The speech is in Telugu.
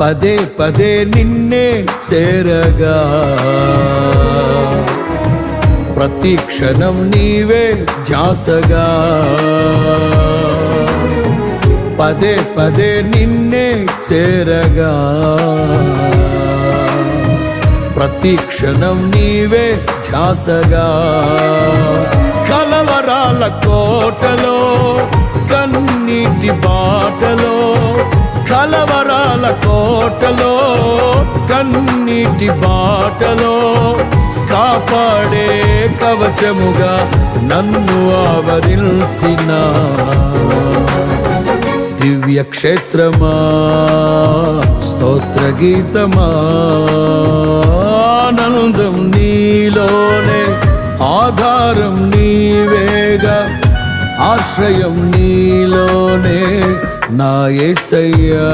పదే పదే నిన్నే చేరగా ప్రతి క్షణం నీవే ధ్యాసగా పదే పదే నిన్నే చేరగా ప్రతి క్షణం నీవే ధ్యాసగా కలవరాల కోటలో కన్నీటి బాటలో కలవరాల కోటలో కన్నీటి బాటలో కాపాడే కవచముగా నన్ను ఆవరించిన దివ్య క్షేత్రమా స్తోత్ర గీతమా ఆనందం నీలోనే ఆధారం నీవేగా ఆశ్రయం నీలోనే నా యేసయ్యా.